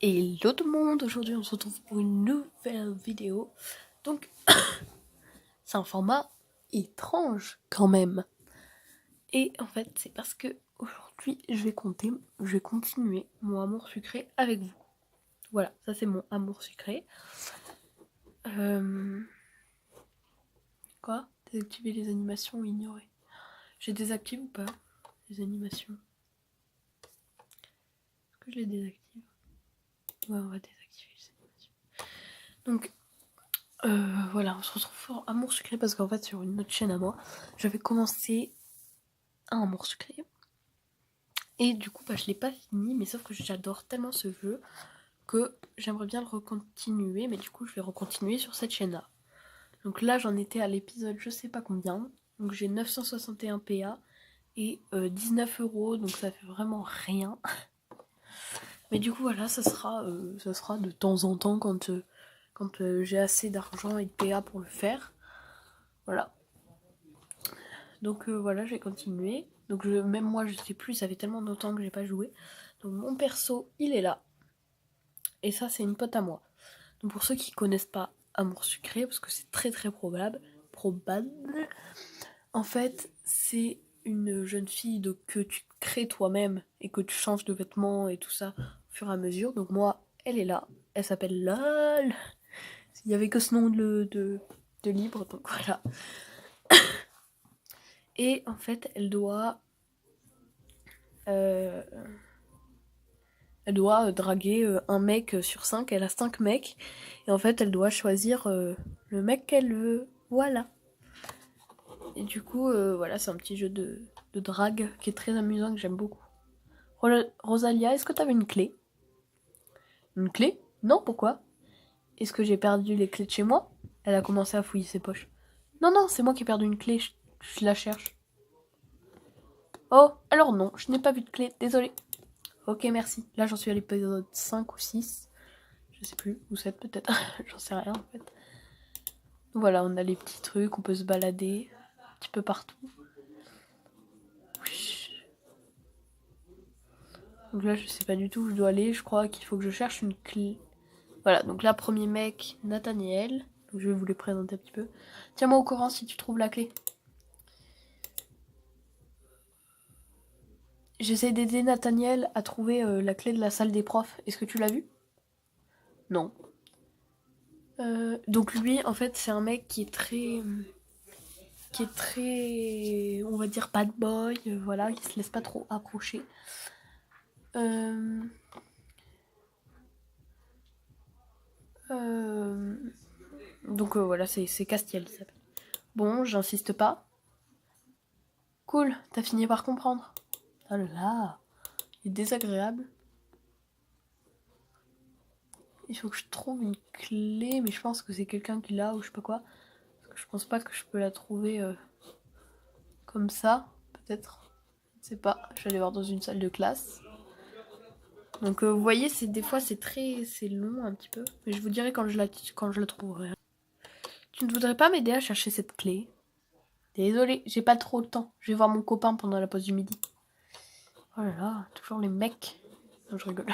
Hello tout le monde, aujourd'hui on se retrouve pour une nouvelle vidéo. Donc, c'est un format étrange quand même. Et en fait, c'est parce que aujourd'hui je vais continuer mon amour sucré avec vous. Voilà, ça c'est mon amour sucré. Quoi? Désactiver les animations ou ignorer? J'ai désactivé ou pas les animations? Est-ce que je les désactive? Ouais, on va désactiver les animations. Donc, voilà, on se retrouve pour Amour Sucré parce qu'en fait, sur une autre chaîne à moi, j'avais commencé un Amour Sucré. Et du coup, je l'ai pas fini, mais sauf que j'adore tellement ce jeu que j'aimerais bien le recontinuer, mais du coup, je vais recontinuer sur cette chaîne-là. Donc là, j'en étais à l'épisode je sais pas combien. Donc j'ai 961 PA et 19 €, donc ça fait vraiment rien. Mais du coup, voilà, ça sera de temps en temps quand j'ai assez d'argent et de PA pour le faire. Voilà. Donc voilà, j'ai continué. Donc même moi, je sais plus, ça fait tellement longtemps que j'ai pas joué. Donc mon perso, il est là. Et ça, c'est une pote à moi. Donc pour ceux qui connaissent pas Amour Sucré, parce que c'est très très probable, en fait, c'est une jeune fille que tu crées toi-même et que tu changes de vêtements et tout ça au fur et à mesure. Donc moi, elle est là. Elle s'appelle LOL. Il y avait que ce nom de libre, donc voilà. Et en fait, elle doit draguer un mec sur 5. Elle a 5 mecs. Et en fait, elle doit choisir le mec qu'elle veut. Voilà. Et du coup, voilà, c'est un petit jeu de drague qui est très amusant, que j'aime beaucoup. Rosalia, est-ce que t'avais une clé? Une clé? Non, pourquoi? Est-ce que j'ai perdu les clés de chez moi? Elle a commencé à fouiller ses poches. Non, non, c'est moi qui ai perdu une clé, je la cherche. Oh, alors non, je n'ai pas vu de clé, désolé. Ok, merci. Là, j'en suis à l'épisode 5 ou 6. Je sais plus, ou 7 peut-être. J'en sais rien en fait. Voilà, on a les petits trucs, on peut se balader un petit peu partout. Donc là, je sais pas du tout où je dois aller. Je crois qu'il faut que je cherche une clé. Voilà, donc là, premier mec, Nathaniel. Donc je vais vous les présenter un petit peu. Tiens-moi au courant si tu trouves la clé. J'essaie d'aider Nathaniel à trouver la clé de la salle des profs. Est-ce que tu l'as vu? Non. Donc lui, en fait, c'est un mec qui est très, on va dire, bad boy. Voilà, il se laisse pas trop approcher. Donc voilà, c'est Castiel, ça s'appelle. Bon, j'insiste pas. Cool, t'as fini par comprendre. Oh là là, il est désagréable. Il faut que je trouve une clé, mais je pense que c'est quelqu'un qui l'a ou je sais pas quoi. Parce que je pense pas que je peux la trouver comme ça, peut-être. Je sais pas, je vais aller voir dans une salle de classe. Donc vous voyez, des fois c'est long un petit peu. Mais je vous dirai quand je la trouverai. Tu ne voudrais pas m'aider à chercher cette clé? Désolée, j'ai pas trop le temps. Je vais voir mon copain pendant la pause du midi. Oh là là, toujours les mecs. Non, je rigole.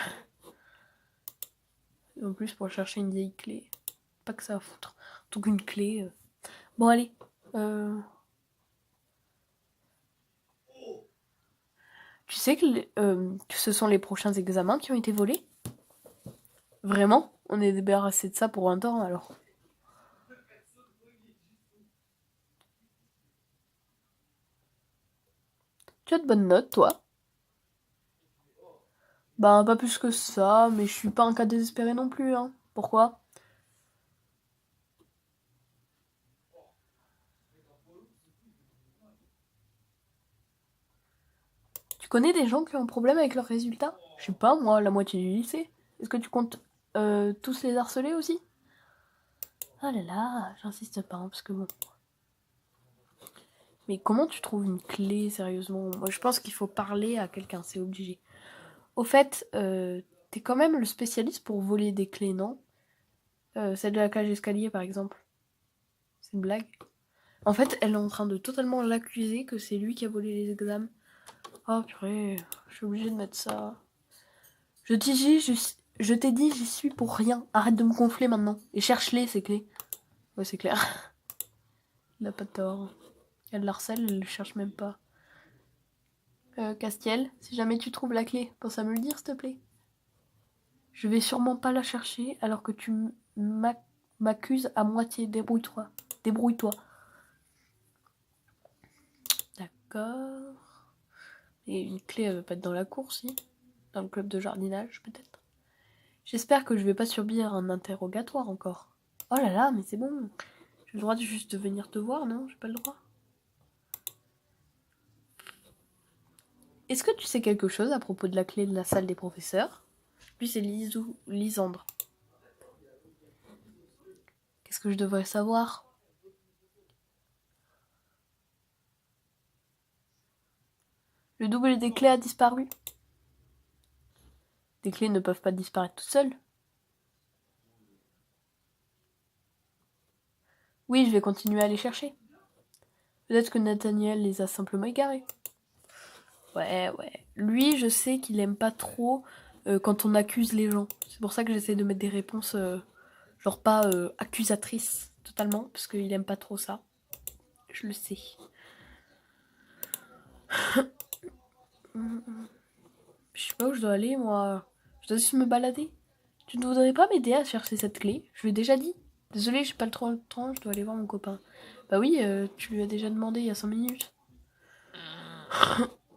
En plus, pour chercher une vieille clé. Pas que ça à foutre. Donc une clé. Bon, allez. Tu sais que ce sont les prochains examens qui ont été volés? Vraiment? On est débarrassé de ça pour un temps, alors. Tu as de bonnes notes, toi? Bah, pas plus que ça, mais je suis pas un cas désespéré non plus, hein. Pourquoi? Tu connais des gens qui ont un problème avec leurs résultats? Je sais pas, moi, la moitié du lycée. Est-ce que tu comptes tous les harceler aussi? Ah là là, j'insiste pas, hein, parce que bon. Mais comment tu trouves une clé, sérieusement? Moi, je pense qu'il faut parler à quelqu'un, c'est obligé. Au fait, t'es quand même le spécialiste pour voler des clés, non? Celle de la cage d'escalier, par exemple. C'est une blague? En fait, elle est en train de totalement l'accuser que c'est lui qui a volé les examens. Oh purée, je suis obligée de mettre ça. Je Je t'ai dit, j'y suis pour rien. Arrête de me gonfler maintenant. Et cherche-les, ces clés. Ouais, c'est clair. Il a pas tort. Elle l'harcèle, elle le cherche même pas. Castiel, si jamais tu trouves la clé, pense à me le dire, s'il te plaît. Je vais sûrement pas la chercher alors que tu m'accuses à moitié. Débrouille-toi. Débrouille-toi. D'accord. Et une clé, elle va pas être dans la cour, si. Dans le club de jardinage, peut-être. J'espère que je vais pas subir un interrogatoire encore. Oh là là, mais c'est bon. J'ai le droit de juste venir te voir, non? J'ai pas le droit. Est-ce que tu sais quelque chose à propos de la clé de la salle des professeurs? Lui, c'est Lisandre. Qu'est-ce que je devrais savoir? Le double des clés a disparu. Des clés ne peuvent pas disparaître toutes seules. Oui, je vais continuer à les chercher. Peut-être que Nathaniel les a simplement égarés. Ouais. Lui, je sais qu'il aime pas trop quand on accuse les gens. C'est pour ça que j'essaie de mettre des réponses genre pas accusatrices totalement, parce qu'il aime pas trop ça. Je le sais. Je sais pas où je dois aller, moi. Je dois juste me balader. Tu ne voudrais pas m'aider à chercher cette clé? Je lui ai déjà dit. Désolée, j'ai pas le temps, je dois aller voir mon copain. Bah oui, tu lui as déjà demandé il y a 5 minutes.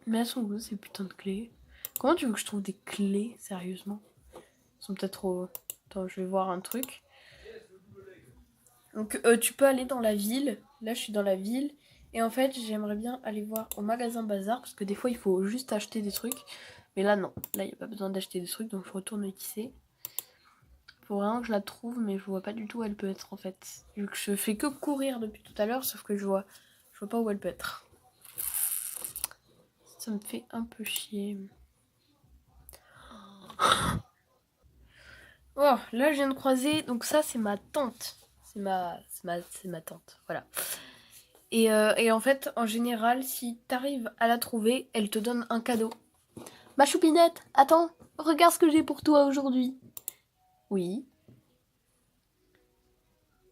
Mais elles sont où ces putains de clés? Comment tu veux que je trouve des clés, sérieusement? Elles sont peut-être trop... Attends, je vais voir un truc. Donc, tu peux aller dans la ville. Là, je suis dans la ville. Et en fait, j'aimerais bien aller voir au magasin Bazar. Parce que des fois, il faut juste acheter des trucs. Mais là, non. Là, il n'y a pas besoin d'acheter des trucs. Donc, je retourne ici. Faut vraiment que je la trouve. Mais je vois pas du tout où elle peut être, en fait. Vu que je fais que courir depuis tout à l'heure. Sauf que je vois pas où elle peut être. Ça me fait un peu chier. Oh, là, je viens de croiser. Donc, ça, c'est ma tante. C'est ma tante. Voilà. Et en fait, en général, si t'arrives à la trouver, elle te donne un cadeau. Ma choupinette, attends, regarde ce que j'ai pour toi aujourd'hui. Oui.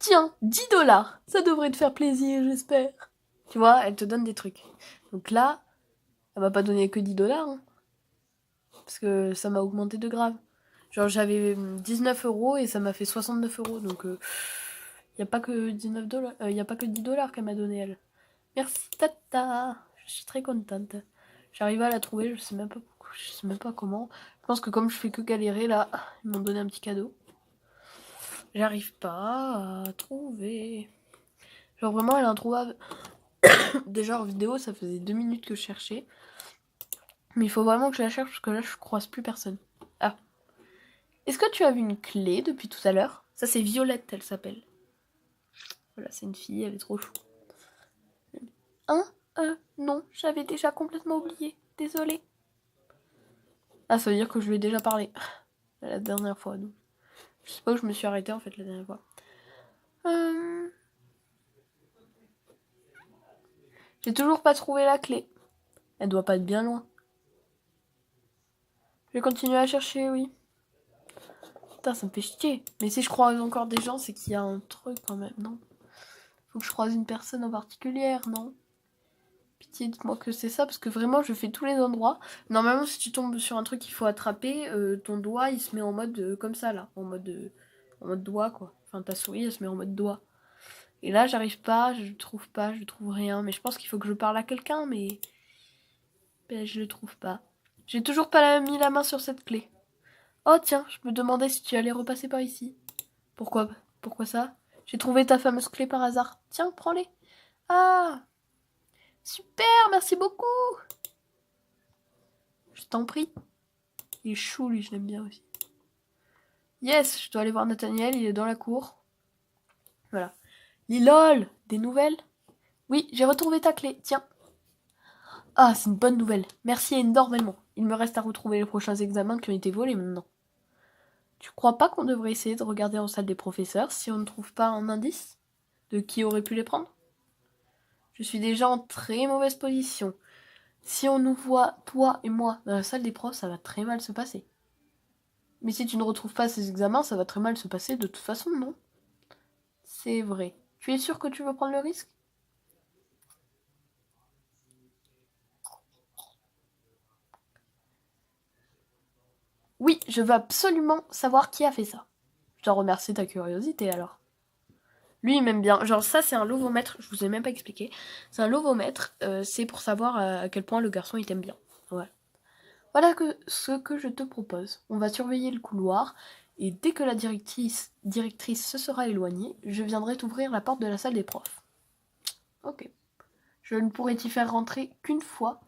Tiens, 10 $. Ça devrait te faire plaisir, j'espère. Tu vois, elle te donne des trucs. Donc là, elle m'a pas donné que 10 $. Hein, parce que ça m'a augmenté de grave. Genre, j'avais 19 € et ça m'a fait 69 €. Donc, y a pas que 19 $. Y a pas que 10 $ qu'elle m'a donné, elle. Merci, tata. Je suis très contente. J'arrive à la trouver, je sais même pas comment. Je pense que comme je fais que galérer là, ils m'ont donné un petit cadeau. J'arrive pas à trouver. Genre vraiment, elle est introuvable. Déjà en vidéo, ça faisait 2 minutes que je cherchais. Mais il faut vraiment que je la cherche parce que là, je croise plus personne. Ah. Est-ce que tu as vu une clé depuis tout à l'heure? Ça, c'est Violette, elle s'appelle. Voilà, c'est une fille, elle est trop chou. Hein? Non, j'avais déjà complètement oublié. Désolée. Ah, ça veut dire que je lui ai déjà parlé. La dernière fois, donc. Je sais pas où je me suis arrêtée en fait la dernière fois. J'ai toujours pas trouvé la clé. Elle doit pas être bien loin. Je vais continuer à chercher, oui. Putain, ça me fait chier. Mais si je croise encore des gens, c'est qu'il y a un truc quand même, non? Faut que je croise une personne en particulier, non? Pitié, dites-moi que c'est ça, parce que vraiment, je fais tous les endroits. Normalement, si tu tombes sur un truc qu'il faut attraper, ton doigt, il se met en mode comme ça, là. En mode doigt, quoi. Enfin, ta souris, elle se met en mode doigt. Et là, j'arrive pas, je trouve rien. Mais je pense qu'il faut que je parle à quelqu'un, mais... Ben, je le trouve pas. J'ai toujours pas mis la main sur cette clé. Oh tiens, je me demandais si tu allais repasser par ici. Pourquoi ça? J'ai trouvé ta fameuse clé par hasard. Tiens, prends-les. Ah, super, merci beaucoup. Je t'en prie. Il est chou, lui, je l'aime bien aussi. Yes, je dois aller voir Nathaniel, il est dans la cour. Voilà. Lilol, des nouvelles? Oui, j'ai retrouvé ta clé, tiens. Ah, c'est une bonne nouvelle. Merci énormément. Il me reste à retrouver les prochains examens qui ont été volés maintenant. Tu crois pas qu'on devrait essayer de regarder en salle des professeurs si on ne trouve pas un indice de qui aurait pu les prendre? Je suis déjà en très mauvaise position. Si on nous voit, toi et moi, dans la salle des profs, ça va très mal se passer. Mais si tu ne retrouves pas ces examens, ça va très mal se passer de toute façon, non? C'est vrai. Tu es sûr que tu veux prendre le risque? Oui, je veux absolument savoir qui a fait ça. Je te remercie de ta curiosité alors. Lui, il m'aime bien. Genre, ça, c'est un lovomètre. Je vous ai même pas expliqué. C'est un lovomètre. C'est pour savoir à quel point le garçon, il t'aime bien. Ouais. Voilà ce que je te propose. On va surveiller le couloir. Et dès que la directrice se sera éloignée, je viendrai t'ouvrir la porte de la salle des profs. Ok. Je ne pourrai t'y faire rentrer qu'une fois.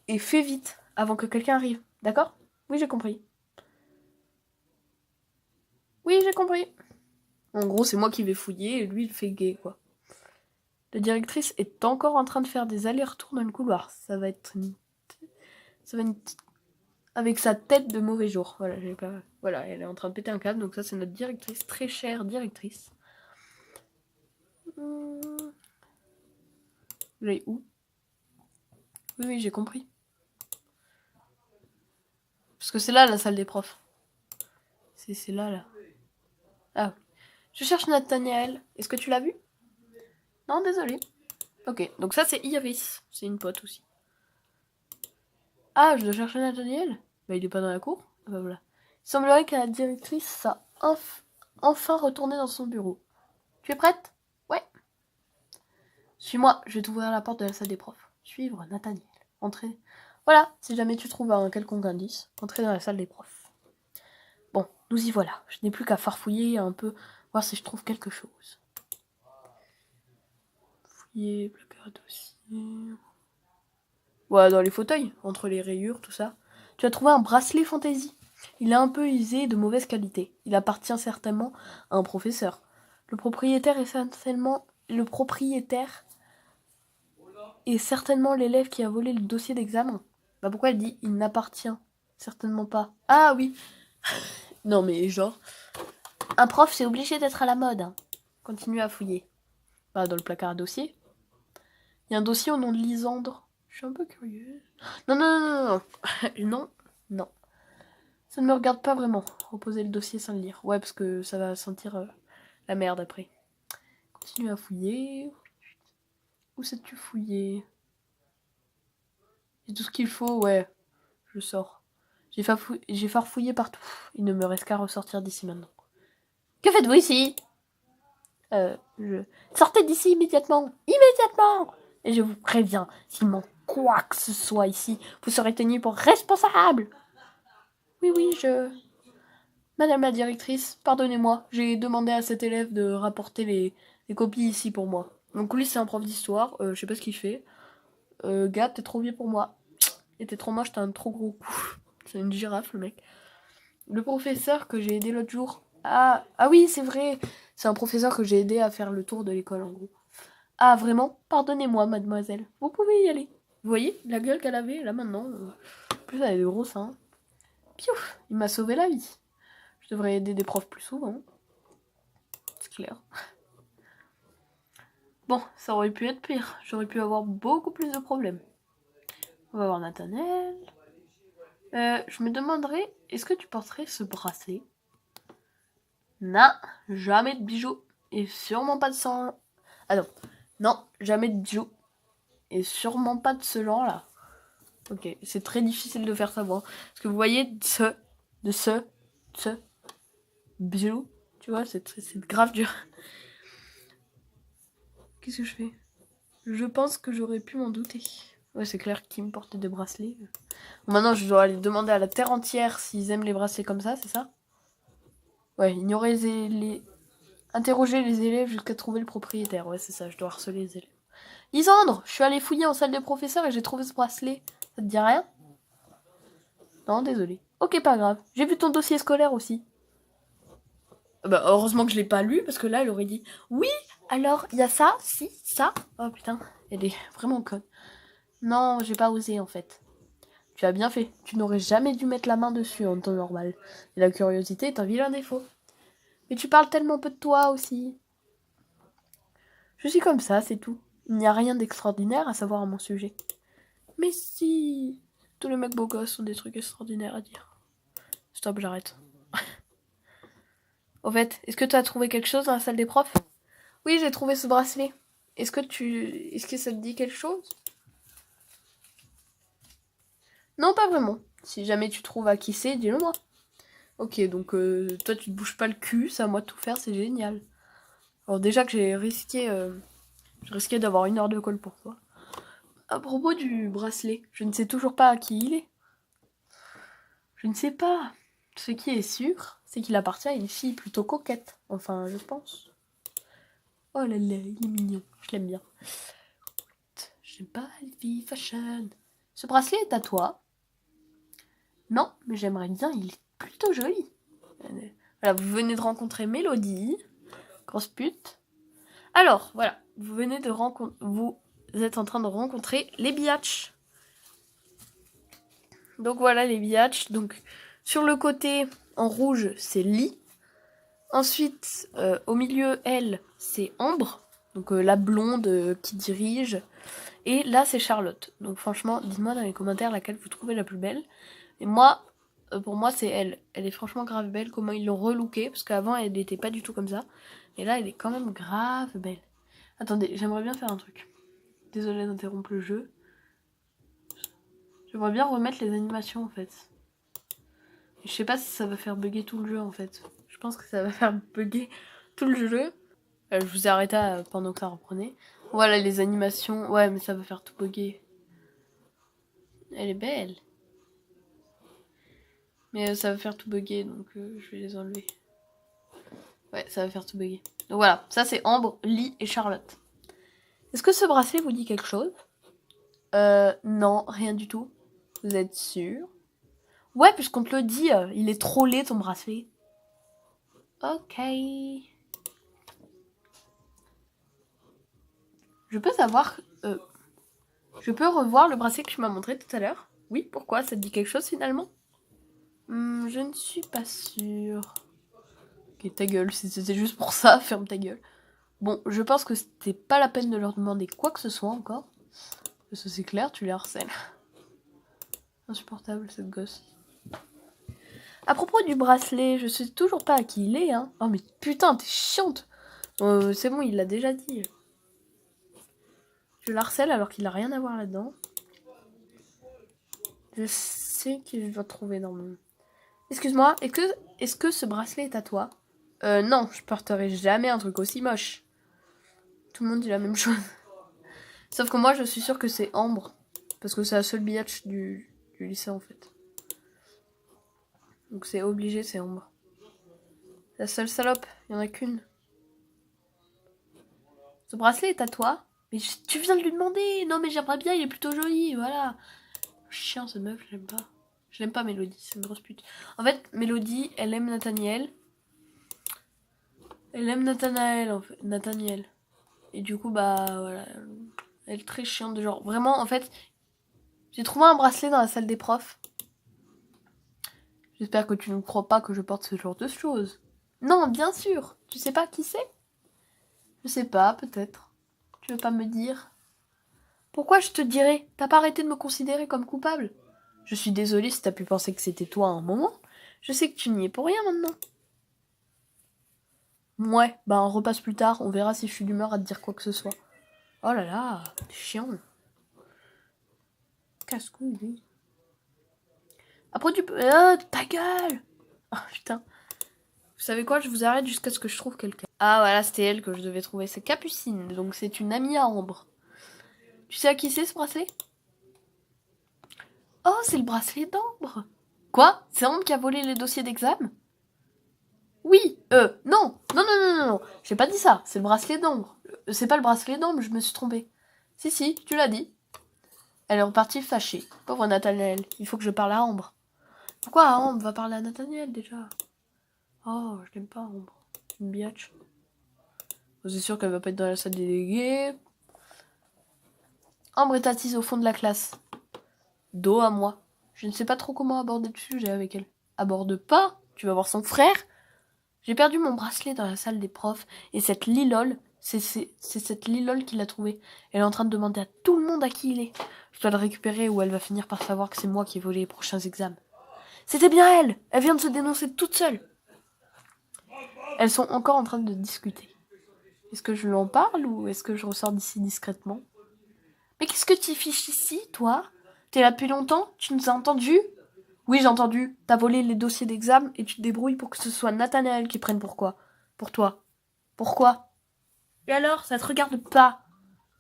Et fais vite, avant que quelqu'un arrive. D'accord? Oui, j'ai compris. Oui, j'ai compris. En gros, c'est moi qui vais fouiller et lui, il fait gay, quoi. La directrice est encore en train de faire des allers-retours dans le couloir. Ça va être avec sa tête de mauvais jour. Voilà, j'ai pas... Voilà, elle est en train de péter un câble. Donc ça, c'est notre directrice, très chère directrice. Vous allez où? Oui, oui, j'ai compris. Parce que c'est là, la salle des profs. C'est là, là. Ah, je cherche Nathaniel. Est-ce que tu l'as vu? Non, désolé. Ok, donc ça, c'est Iris. C'est une pote aussi. Ah, je dois chercher Nathaniel? Bah, il est pas dans la cour. Ah, bah voilà. Il semblerait que la directrice soit enfin retournée dans son bureau. Tu es prête? Ouais. Suis-moi, je vais t'ouvrir la porte de la salle des profs. Suivre Nathaniel. Entrez. Voilà, si jamais tu trouves un quelconque indice, entrez dans la salle des profs. Bon, nous y voilà. Je n'ai plus qu'à farfouiller un peu, voir si je trouve quelque chose. Fouiller, placard, dossier. Ouais, dans les fauteuils, entre les rayures, tout ça. Tu as trouvé un bracelet fantaisie. Il est un peu usé et de mauvaise qualité. Il appartient certainement à un professeur. Le propriétaire est certainement l'élève qui a volé le dossier d'examen. Bah pourquoi elle dit il n'appartient certainement pas? Ah oui. Non mais genre, un prof c'est obligé d'être à la mode. Hein. Continue à fouiller. Bah dans le placard à dossier. Il y a un dossier au nom de Lisandre. Je suis un peu curieuse. Non, non, non, non, non. Non, non. Ça ne me regarde pas vraiment. Reposer le dossier sans le lire. Ouais, parce que ça va sentir la merde après. Continue à fouiller. Où sais-tu fouiller? J'ai tout ce qu'il faut, ouais. Je sors. J'ai farfouillé partout. Il ne me reste qu'à ressortir d'ici maintenant. Que faites-vous ici? Sortez d'ici immédiatement. Immédiatement! Et je vous préviens, s'il manque quoi que ce soit ici, vous serez tenu pour responsable. Oui, oui, Madame la directrice, pardonnez-moi, j'ai demandé à cet élève de rapporter les copies ici pour moi. Donc lui, c'est un prof d'histoire, je sais pas ce qu'il fait. Gars, t'es trop vieux pour moi. Et t'es trop moche, t'as un trop gros cou. C'est une girafe, le mec. Le professeur que j'ai aidé l'autre jour. Ah oui, c'est vrai. C'est un professeur que j'ai aidé à faire le tour de l'école, en gros. Ah, vraiment? Pardonnez-moi, mademoiselle. Vous pouvez y aller. Vous voyez la gueule qu'elle avait, là, maintenant. En plus, elle a des gros seins. Piouf, il m'a sauvé la vie. Je devrais aider des profs plus souvent. C'est clair. Bon, ça aurait pu être pire. J'aurais pu avoir beaucoup plus de problèmes. On va voir Nathaniel. Je me demanderais, est-ce que tu porterais ce bracelet? Non, jamais de bijoux. Et sûrement pas de sang. Ah non. Non, jamais de bijoux. Et sûrement pas de ce genre-là. Ok, c'est très difficile de faire savoir. Parce que vous voyez, de ce bijou, tu vois, c'est grave dur. Qu'est-ce que je fais? Je pense que j'aurais pu m'en douter. Ouais, c'est clair qu'ils me portait des bracelets. Bon, maintenant, je dois aller demander à la terre entière s'ils aiment les bracelets comme ça, c'est ça? Ouais, interroger les élèves jusqu'à trouver le propriétaire. Ouais, c'est ça, je dois harceler les élèves. Lisandre, je suis allée fouiller en salle de professeur et j'ai trouvé ce bracelet. Ça te dit rien? Non, désolé. Ok, pas grave. J'ai vu ton dossier scolaire aussi. Bah, heureusement que je l'ai pas lu, parce que là, elle aurait dit oui, alors, il y a ça, si, ça. Oh putain, elle est vraiment conne. Non, j'ai pas osé en fait. Tu as bien fait. Tu n'aurais jamais dû mettre la main dessus en temps normal. Et la curiosité est un vilain défaut. Mais tu parles tellement peu de toi aussi. Je suis comme ça, c'est tout. Il n'y a rien d'extraordinaire à savoir à mon sujet. Mais si, tous les mecs beaux gosses ont des trucs extraordinaires à dire. Stop, j'arrête. Au fait, est-ce que tu as trouvé quelque chose dans la salle des profs? Oui, j'ai trouvé ce bracelet. Est-ce que ça te dit quelque chose? Non, pas vraiment. Si jamais tu trouves à qui c'est, dis-le moi. Ok, donc toi tu te bouges pas le cul, c'est à moi de tout faire, c'est génial. Alors déjà que j'ai risqué d'avoir 1 heure de colle pour toi. À propos du bracelet, je ne sais toujours pas à qui il est. Je ne sais pas. Ce qui est sûr, c'est qu'il appartient à une fille plutôt coquette. Enfin, je pense. Oh là là, il est mignon. Je l'aime bien. J'aime pas les filles fashion. Ce bracelet est à toi. Non, mais j'aimerais bien, il est plutôt joli. Voilà, vous venez de rencontrer Mélodie. Grosse pute. Alors, voilà, vous venez de rencontrer... Vous êtes en train de rencontrer les biatchs. Donc voilà les biatchs. Donc, sur le côté, en rouge, c'est Lee. Ensuite, au milieu, elle, c'est Ambre. Donc la blonde qui dirige. Et là, c'est Charlotte. Donc franchement, dites-moi dans les commentaires laquelle vous trouvez la plus belle. Et moi, pour moi, c'est elle. Elle est franchement grave belle. Comment ils l'ont relookée. Parce qu'avant, elle n'était pas du tout comme ça. Et là, elle est quand même grave belle. Attendez, j'aimerais bien faire un truc. Désolée d'interrompre le jeu. J'aimerais bien remettre les animations en fait. Je sais pas si ça va faire bugger tout le jeu en fait. Je pense que ça va faire bugger tout le jeu. Je vous ai arrêté pendant que ça reprenait. Voilà les animations. Ouais, mais ça va faire tout bugger. Elle est belle. Mais ça va faire tout bugger, donc je vais les enlever. Ouais, ça va faire tout bugger. Donc voilà, ça c'est Ambre, Lee et Charlotte. Est-ce que ce bracelet vous dit quelque chose? Non, rien du tout. Vous êtes sûr? Ouais, puisqu'on te le dit, il est trop laid ton bracelet. Ok. Je peux savoir... je peux revoir le bracelet que tu m'as montré tout à l'heure? Oui, pourquoi? Ça te dit quelque chose finalement? Je ne suis pas sûre. Ok, ta gueule, si c'était juste pour ça, ferme ta gueule. Bon, je pense que c'était pas la peine de leur demander quoi que ce soit encore. Parce que c'est clair, tu les harcèles. Insupportable, cette gosse. À propos du bracelet, je sais toujours pas à qui il est, hein. Oh mais putain, t'es chiante. C'est bon, il l'a déjà dit. Je l'harcèle alors qu'il a rien à voir là-dedans. Je sais que je dois trouver dans mon... Excuse-moi, est-ce que ce bracelet est à toi? Non, je porterai jamais un truc aussi moche. Tout le monde dit la même chose. Sauf que moi, je suis sûre que c'est Ambre. Parce que c'est la seule biatch du lycée, en fait. Donc c'est obligé, c'est Ambre. La seule salope, il y en a qu'une. Ce bracelet est à toi? Mais tu viens de lui demander. Non, mais j'aimerais bien, il est plutôt joli, voilà. Chien, ce meuf, j'aime pas. Je l'aime pas, Mélodie, c'est une grosse pute. En fait, Mélodie, elle aime Nathaniel. Elle aime Nathanaël, en fait. Nathaniel. Et du coup, bah, voilà. Elle est très chiante, de genre. Vraiment, en fait, j'ai trouvé un bracelet dans la salle des profs. J'espère que tu ne crois pas que je porte ce genre de choses. Non, bien sûr. Tu sais pas qui c'est? Je sais pas, peut-être. Tu veux pas me dire? Pourquoi je te dirais? T'as pas arrêté de me considérer comme coupable? Je suis désolée si t'as pu penser que c'était toi à un moment. Je sais que tu n'y es pour rien maintenant. Ouais, bah on repasse plus tard, on verra si je suis d'humeur à te dire quoi que ce soit. Oh là là, chiant. Casse-couille, oui. Après du... ta gueule! Oh putain. Vous savez quoi, je vous arrête jusqu'à ce que je trouve quelqu'un. Ah voilà, c'était elle que je devais trouver. C'est Capucine, donc c'est une amie à Ambre. Tu sais à qui c'est ce bracelet? Oh, c'est le bracelet d'Ambre. Quoi? C'est Ambre qui a volé les dossiers d'examen? Oui, non, non, non, non, non, non, j'ai pas dit ça, c'est le bracelet d'Ambre. C'est pas le bracelet d'Ambre, je me suis trompée. Si, tu l'as dit. Elle est repartie fâchée. Pauvre Nathaniel, il faut que je parle à Ambre. Pourquoi Ambre va parler à Nathaniel déjà? Oh, je l'aime pas Ambre. C'est une biatch. C'est sûr qu'elle va pas être dans la salle des délégués. Ambre est assise au fond de la classe. Dos à moi. Je ne sais pas trop comment aborder le sujet avec elle. Aborde pas, tu vas voir son frère. J'ai perdu mon bracelet dans la salle des profs et cette Lilol, c'est cette Lilol qui l'a trouvé. Elle est en train de demander à tout le monde à qui il est. Je dois le récupérer ou elle va finir par savoir que c'est moi qui ai volé les prochains examens. C'était bien elle! Elle vient de se dénoncer toute seule. Elles sont encore en train de discuter. Est-ce que je lui en parle ou est-ce que je ressors d'ici discrètement? Mais qu'est-ce que tu fiches ici, toi? T'es là depuis longtemps? Tu nous as entendus? Oui, j'ai entendu. T'as volé les dossiers d'examen et tu te débrouilles pour que ce soit Nathanaël qui prenne pourquoi? Pour toi. Pourquoi? Et alors, ça te regarde pas?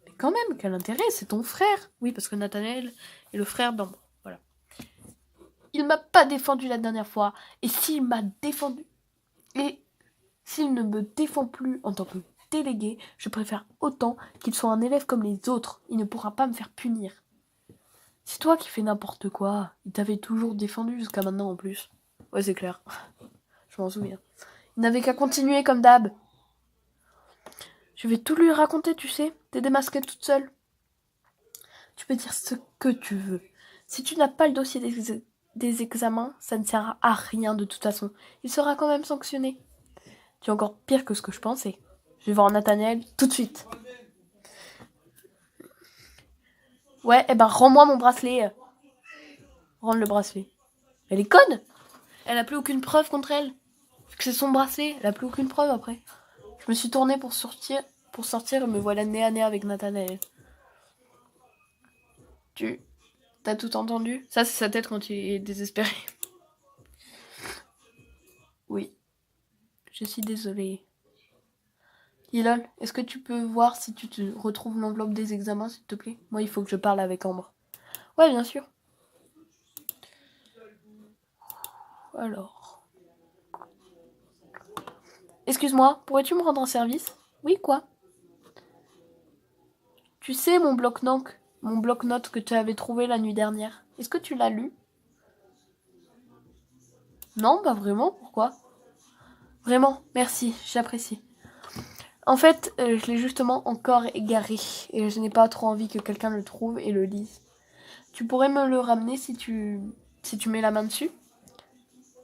Mais quand même, quel intérêt? C'est ton frère. Oui, parce que Nathanaël est le frère d'Ambre. Voilà. Il m'a pas défendu la dernière fois. Et s'il m'a défendu... Et s'il ne me défend plus en tant que délégué, je préfère autant qu'il soit un élève comme les autres. Il ne pourra pas me faire punir. C'est toi qui fais n'importe quoi. Il t'avait toujours défendu jusqu'à maintenant en plus. Ouais, c'est clair. Je m'en souviens. Il n'avait qu'à continuer comme d'hab. Je vais tout lui raconter, tu sais. T'es démasquée toute seule. Tu peux dire ce que tu veux. Si tu n'as pas le dossier des examens, ça ne sert à rien de toute façon. Il sera quand même sanctionné. Tu es encore pire que ce que je pensais. Je vais voir Nathanaël tout de suite. Ouais, eh ben rends-moi mon bracelet. Rends le bracelet. Elle est conne. Elle a plus aucune preuve contre elle. Que c'est son bracelet, elle a plus aucune preuve après. Je me suis tournée pour sortir et me voilà nez à nez avec Nathanaël. T'as tout entendu? Ça, c'est sa tête quand il est désespéré. Oui. Je suis désolée. Hilal, est-ce que tu peux voir si tu te retrouves l'enveloppe des examens, s'il te plaît? Moi, il faut que je parle avec Ambre. Ouais, bien sûr. Alors. Excuse-moi, pourrais-tu me rendre un service? Oui, quoi? Tu sais mon bloc-notes que tu avais trouvé la nuit dernière. Est-ce que tu l'as lu? Non, pas vraiment, pourquoi? Vraiment, merci, j'apprécie. En fait, je l'ai justement encore égaré et je n'ai pas trop envie que quelqu'un le trouve et le lise. Tu pourrais me le ramener si tu mets la main dessus?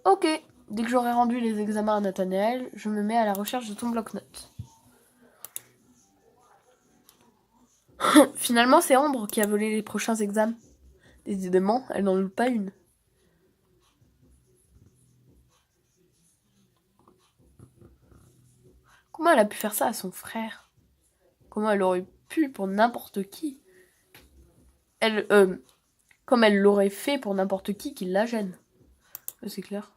Ok. Dès que j'aurai rendu les examens à Nathanaël, je me mets à la recherche de ton bloc-notes. Finalement, c'est Ambre qui a volé les prochains examens. Décidément, elle n'en loupe pas une. Comment elle a pu faire ça à son frère? Comment elle aurait pu pour n'importe qui? Comme elle l'aurait fait pour n'importe qui la gêne. C'est clair.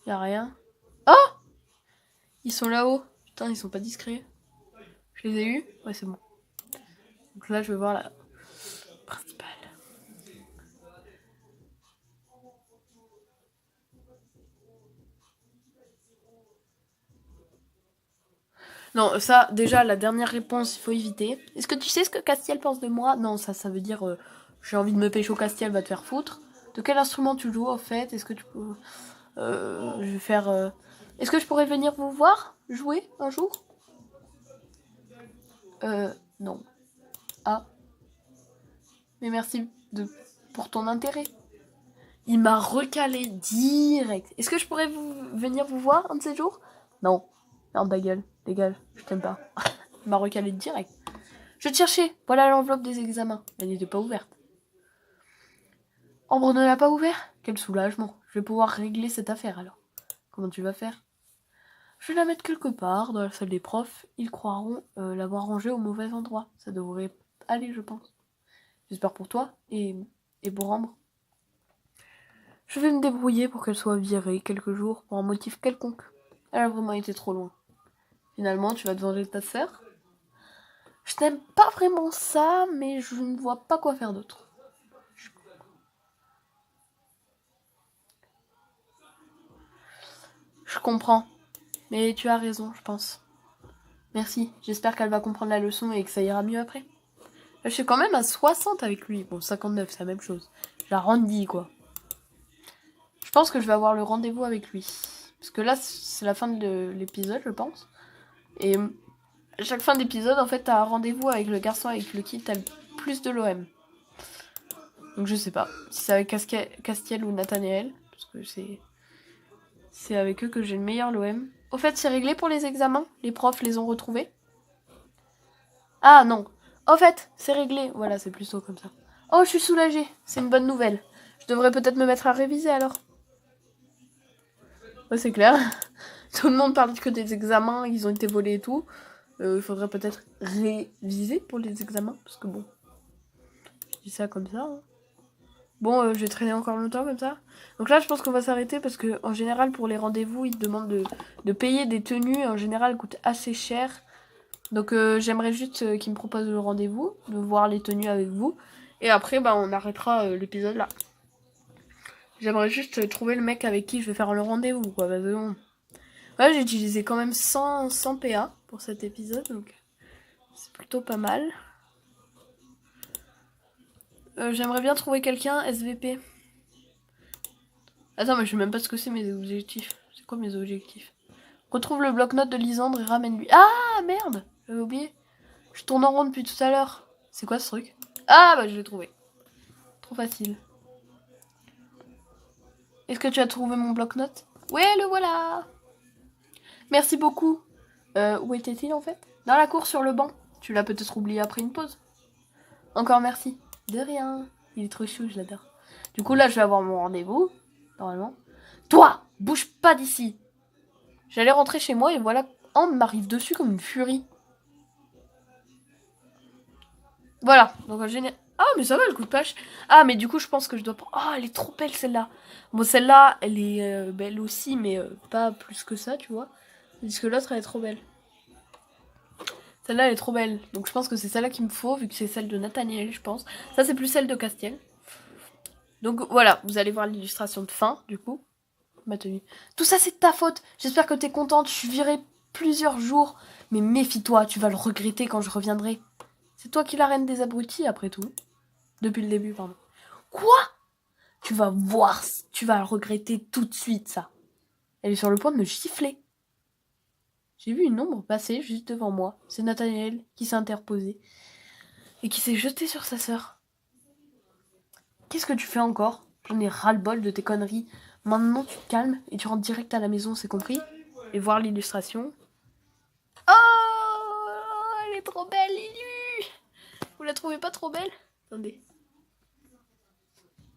Y'a rien. Oh! Ils sont là-haut. Putain, ils sont pas discrets. Je les ai eus? Ouais, c'est bon. Donc là, je vais voir la principale. Non, ça, déjà, la dernière réponse, il faut éviter. Est-ce que tu sais ce que Castiel pense de moi? Non, ça veut dire j'ai envie de me pécho, Castiel va te faire foutre. De quel instrument tu joues, en fait? Est-ce que tu peux... je vais faire... Est-ce que je pourrais venir vous voir jouer un jour? Non. Ah. Mais merci pour ton intérêt. Il m'a recalé direct. Est-ce que je pourrais venir vous voir un de ces jours? Non. Non, ta gueule. Dégage. Je t'aime pas. Il m'a recalé direct. Je te cherchais. Voilà l'enveloppe des examens. Elle n'était pas ouverte. Ambre ne l'a pas ouvert? Quel soulagement. Je vais pouvoir régler cette affaire alors. Comment tu vas faire? Je vais la mettre quelque part dans la salle des profs. Ils croiront l'avoir rangée au mauvais endroit. Ça devrait aller, je pense. J'espère pour toi et pour Ambre. Je vais me débrouiller pour qu'elle soit virée quelques jours pour un motif quelconque. Elle a vraiment été trop loin. Finalement, tu vas te venger de ta sœur? Je n'aime pas vraiment ça, mais je ne vois pas quoi faire d'autre. Je comprends. Mais tu as raison, je pense. Merci. J'espère qu'elle va comprendre la leçon et que ça ira mieux après. Je suis quand même à 60 avec lui. Bon, 59, c'est la même chose. Je l'arrondis, quoi. Je pense que je vais avoir le rendez-vous avec lui. Parce que là, c'est la fin de l'épisode, je pense. Et à chaque fin d'épisode, en fait, t'as un rendez-vous avec le garçon avec lequel t'as le plus de l'OM. Donc je sais pas si c'est avec Castiel ou Nathanaël. Parce que c'est avec eux que j'ai le meilleur l'OM. Au fait, c'est réglé pour les examens? Les profs les ont retrouvés? Ah non. Au fait, c'est réglé. Voilà, c'est plutôt comme ça. Oh, je suis soulagée. C'est une bonne nouvelle. Je devrais peut-être me mettre à réviser alors. Ouais, c'est clair. Tout le monde parle que des examens, ils ont été volés et tout. Il faudrait peut-être réviser pour les examens, parce que bon, je dis ça comme ça. Hein. Bon, je vais traîner encore longtemps comme ça. Donc là, je pense qu'on va s'arrêter parce que en général, pour les rendez-vous, ils demandent de payer des tenues. En général, elles coûtent assez cher. Donc j'aimerais juste qu'ils me proposent le rendez-vous, de voir les tenues avec vous. Et après, bah, on arrêtera l'épisode là. J'aimerais juste trouver le mec avec qui je vais faire le rendez-vous, quoi. Parce que bon... Ouais, j'ai utilisé quand même 100 PA pour cet épisode, donc c'est plutôt pas mal. J'aimerais bien trouver quelqu'un SVP. Attends, mais je sais même pas ce que c'est mes objectifs. C'est quoi mes objectifs? Retrouve le bloc-notes de Lisandre et ramène-lui. Ah, merde! J'avais oublié. Je tourne en rond depuis tout à l'heure. C'est quoi ce truc? Ah, bah je l'ai trouvé. Trop facile. Est-ce que tu as trouvé mon bloc-notes? Ouais, le voilà! Merci beaucoup. Où était-il en fait? Dans la cour sur le banc. Tu l'as peut-être oublié après une pause. Encore merci. De rien. Il est trop chou, je l'adore. Du coup, là, je vais avoir mon rendez-vous. Normalement. Toi, bouge pas d'ici. J'allais rentrer chez moi et voilà, Ambre m'arrive dessus comme une furie. Voilà. Donc, en général... Ah, mais ça va, elle coûte pas cher. Ah, mais du coup, je pense que je dois... Ah, elle est trop belle, celle-là. Bon, celle-là, elle est belle aussi, mais pas plus que ça, tu vois. Tandis que l'autre, elle est trop belle. Celle-là, elle est trop belle. Donc, je pense que c'est celle-là qu'il me faut, vu que c'est celle de Nathaniel, je pense. Ça, c'est plus celle de Castiel. Donc, voilà. Vous allez voir l'illustration de fin, du coup. Ma tenue. Tout ça, c'est de ta faute. J'espère que t'es contente. Je suis virée plusieurs jours. Mais méfie-toi, tu vas le regretter quand je reviendrai. C'est toi qui es la reine des abrutis, après tout. Depuis le début, pardon. Quoi? Tu vas voir, tu vas le regretter tout de suite, ça. Elle est sur le point de me gifler. J'ai vu une ombre passer juste devant moi. C'est Nathaniel qui s'est interposé. Et qui s'est jeté sur sa sœur. Qu'est-ce que tu fais encore? J'en ai ras-le-bol de tes conneries. Maintenant, tu te calmes et tu rentres direct à la maison, c'est compris? Et voir l'illustration. Oh, elle est trop belle, Lulu. Vous la trouvez pas trop belle? Attendez.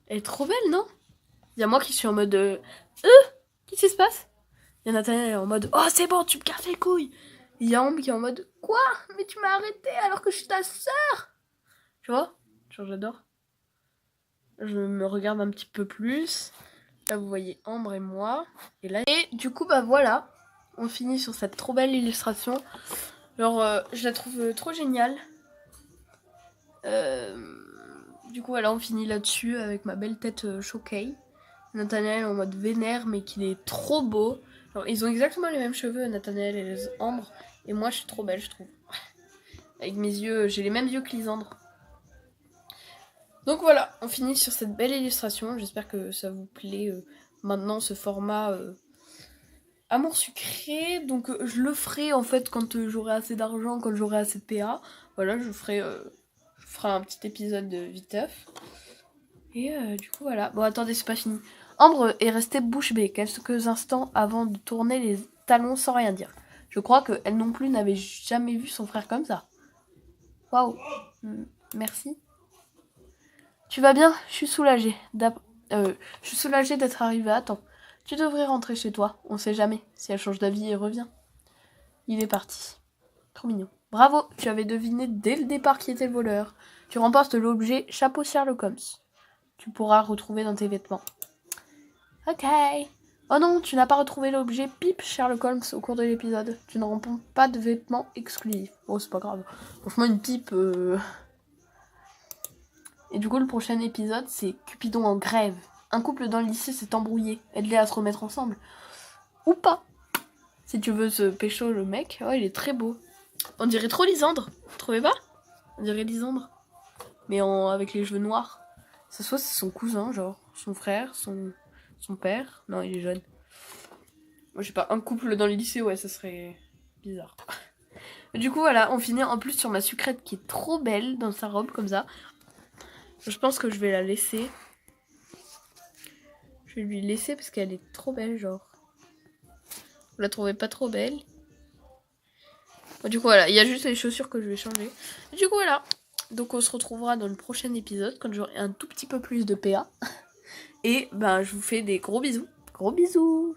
Elle est trop belle, non? Il y a moi qui suis en mode... qu'est-ce qui se passe? Il y a Nathaniel en mode... Oh, c'est bon, tu me casses les couilles. Il y a Ambre qui est en mode... Quoi? Mais tu m'as arrêté alors que je suis ta sœur. Tu vois? Genre, j'adore. Je me regarde un petit peu plus. Là, vous voyez Ambre et moi. Et là... Et du coup, bah voilà. On finit sur cette trop belle illustration. Genre, je la trouve trop géniale. Du coup, voilà, on finit là-dessus avec ma belle tête choquée. Nathaniel en mode vénère, mais qu'il est trop beau. Genre, ils ont exactement les mêmes cheveux, Nathaniel et Ambre. Et moi, je suis trop belle, je trouve. Avec mes yeux, j'ai les mêmes yeux que Lisandre. Donc voilà, on finit sur cette belle illustration. J'espère que ça vous plaît maintenant, ce format amour sucré. Donc je le ferai en fait quand j'aurai assez d'argent, quand j'aurai assez de PA. Voilà, je ferai un petit épisode de viteuf. Et du coup voilà. Bon attendez, c'est pas fini. Ambre est restée bouche bée quelques instants avant de tourner les talons sans rien dire. Je crois qu'elle non plus n'avait jamais vu son frère comme ça. Waouh. Merci. Tu vas bien? Je suis soulagée. Je suis soulagée d'être arrivée à temps. Tu devrais rentrer chez toi. On sait jamais si elle change d'avis et revient. Il est parti. Trop mignon. Bravo, tu avais deviné dès le départ qui était le voleur. Tu remportes l'objet chapeau Sherlock Holmes. Tu pourras retrouver dans tes vêtements. Ok. Oh non, tu n'as pas retrouvé l'objet pipe Sherlock Holmes au cours de l'épisode. Tu ne remportes pas de vêtements exclusifs. Oh, c'est pas grave. Franchement, une pipe... Et du coup, le prochain épisode, c'est Cupidon en grève. Un couple dans le lycée s'est embrouillé. Aide-les à se remettre ensemble. Ou pas. Si tu veux se pécho le mec, oh, il est très beau. On dirait trop Lisandre. Vous trouvez pas? On dirait Lisandre. Mais avec les cheveux noirs. Ça soit c'est son cousin, genre. Son frère, son père. Non, il est jeune. Moi, je sais pas, un couple dans le lycée, ouais, ça serait bizarre. Du coup, voilà, on finit en plus sur ma sucrète qui est trop belle dans sa robe, comme ça. Je pense que je vais la laisser. Je vais lui laisser parce qu'elle est trop belle, genre. Vous la trouvez pas trop belle? Du coup, voilà. Il y a juste les chaussures que je vais changer. Du coup, voilà. Donc, on se retrouvera dans le prochain épisode quand j'aurai un tout petit peu plus de PA. Et ben, je vous fais des gros bisous. Gros bisous!